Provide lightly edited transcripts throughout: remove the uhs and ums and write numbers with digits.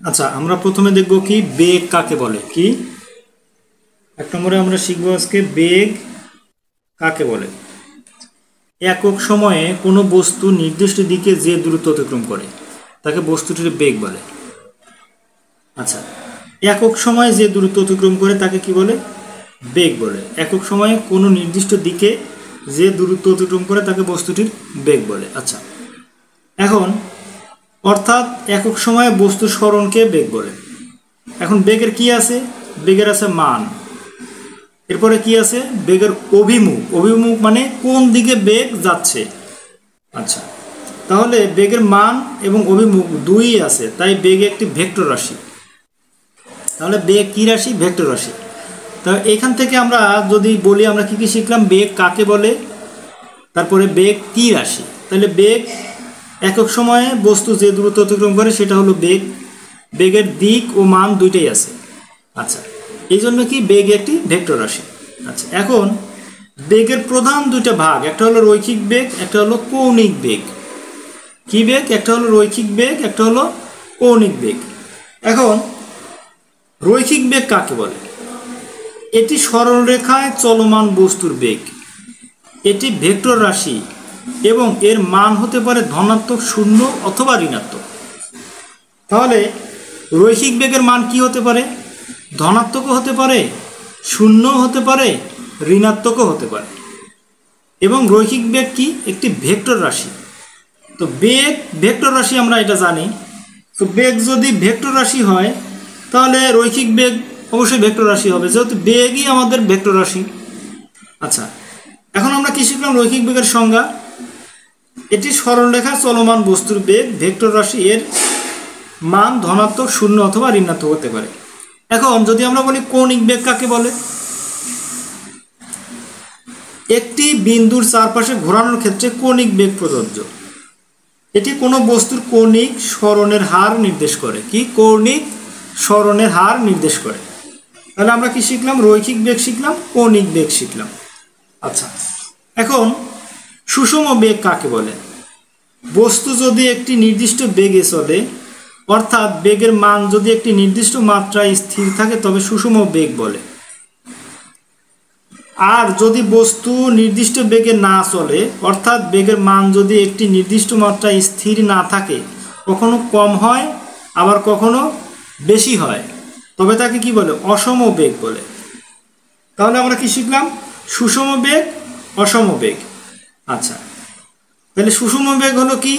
আচ্ছা, আমরা প্রথমে দেখব কি বেগ কাকে বলে। কি এক নম্বরে আমরা শিখবো আজকে বেগ কাকে বলে। একক সময়ে কোনো বস্তু নির্দিষ্ট দিকে যে দূরত্ব অতিক্রম করে তাকে বস্তুটির বেগ বলে। আচ্ছা, একক সময়ে যে দূরত্ব অতিক্রম করে তাকে কি বলে? বেগ বলে। একক সময়ে কোনো নির্দিষ্ট দিকে যে দূরত্ব অতিক্রম করে তাকে বস্তুটির বেগ বলে। আচ্ছা, এখন অর্থাৎ একক সময়ে বস্তুর সরণকে বেগ বলে। এখন বেগের কি আছে? বেগের আছে মান। এরপরে কি আছে? বেগের অভিমুখ। অভিমুখ মানে কোন দিকে বেগ যাচ্ছে। আচ্ছা, তাহলে বেগের মান এবং অভিমুখ দুই আছে, তাই বেগ একটি ভেক্টর রাশি। তাহলে বেগ কি রাশি? ভেক্টর রাশি। তা এখান থেকে আমরা যদি বলি আমরা কি কি শিখলাম? বেগ কাকে বলে, তারপরে বেগ কি রাশি। তাহলে বেগ একক সময়ে বস্তু যে দূরত্ব অতিক্রম করে সেটা হলো বেগ। বেগের দিক ও মান দুইটাই আছে। আচ্ছা, এই জন্য কি বেগ একটি ভেক্টর রাশি। আচ্ছা, এখন বেগের প্রধান দুইটা ভাগ, একটা হলো রৈখিক বেগ, একটা হলো কৌণিক বেগ। কি বেগ? একটা হলো রৈখিক বেগ, একটা হলো কৌণিক বেগ। এখন রৈখিক বেগ কাকে বলে? এটি সরলরেখায় চলমান বস্তুর বেগ। এটি ভেক্টর রাশি এবং এর মান হতে পারে ধনাত্মক, শূন্য অথবা ঋণাত্মক। তাহলে রৈখিক বেগের মান কি হতে পারে? ধনাত্মকও হতে পারে, শূন্যও হতে পারে, ঋণাত্মকও হতে পারে। এবং রৈখিক বেগ কি? একটি ভেক্টর রাশি। তো বেগ ভেক্টর রাশি আমরা এটা জানি। তো বেগ যদি ভেক্টর রাশি হয় তাহলে রৈখিক বেগ অবশ্যই ভেক্টর রাশি হবে, যেহেতু বেগই আমাদের ভেক্টর রাশি। আচ্ছা, এখন আমরা কি শিখলাম? রৈখিক বেগের সংজ্ঞা। এটি সরলরেখা চলমান বস্তুর বেগ, ভেক্টর রাশি, এর মান ধনাত্মক, শূন্য অথবা ঋণাত্মক হতে পারে। এখন যদি আমরা বলি কৌণিক বেগ কাকে বলে? একটি বিন্দুর চারপাশে ঘোরানোর ক্ষেত্রে কৌণিক বেগ প্রযোজ্য। এটি কোনো বস্তুর কৌণিক সরণের হার নির্দেশ করে। কি? কৌণিক সরণের হার নির্দেশ করে। তাহলে আমরা কি শিখলাম? রৈখিক বেগ শিখলাম, কৌণিক বেগ শিখলাম। আচ্ছা, এখন সুষম বেগ কাকে বলে? বস্তু যদি একটি নির্দিষ্ট বেগে চলে, অর্থাৎ বেগের মান যদি একটি নির্দিষ্ট মাত্রায় স্থির থাকে তবে সুষম বেগ বলে। আর যদি বস্তু নির্দিষ্ট বেগে না চলে, অর্থাৎ বেগের মান যদি একটি নির্দিষ্ট মাত্রায় স্থির না থাকে, কখনো কম হয় আবার কখনো বেশি হয়, তবে তাকে কি বলে? অসম বেগ বলে। তাহলে আমরা কি শিখলাম? সুষম বেগ, অসম বেগ। আচ্ছা, তাহলে সুষম বেগ হলো কি?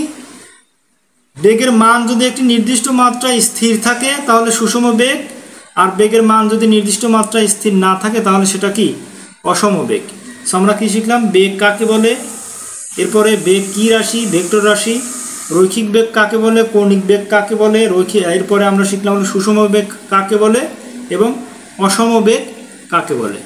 বেগের মান যদি একটি নির্দিষ্ট মাত্রায় স্থির থাকে তাহলে সুষম বেগ, আর বেগের মান যদি নির্দিষ্ট মাত্রায় স্থির না থাকে তাহলে সেটা কি? অসম বেগ। আমরা কি শিখলাম? বেগ কাকে বলে, এরপরে বেগ কি রাশি? ভেক্টর রাশি। রৈখিক বেগ কাকে বলে, কৌণিক বেগ কাকে বলে, এরপরে আমরা শিখলাম সুষম বেগ কাকে বলে এবং অসম বেগ কাকে বলে।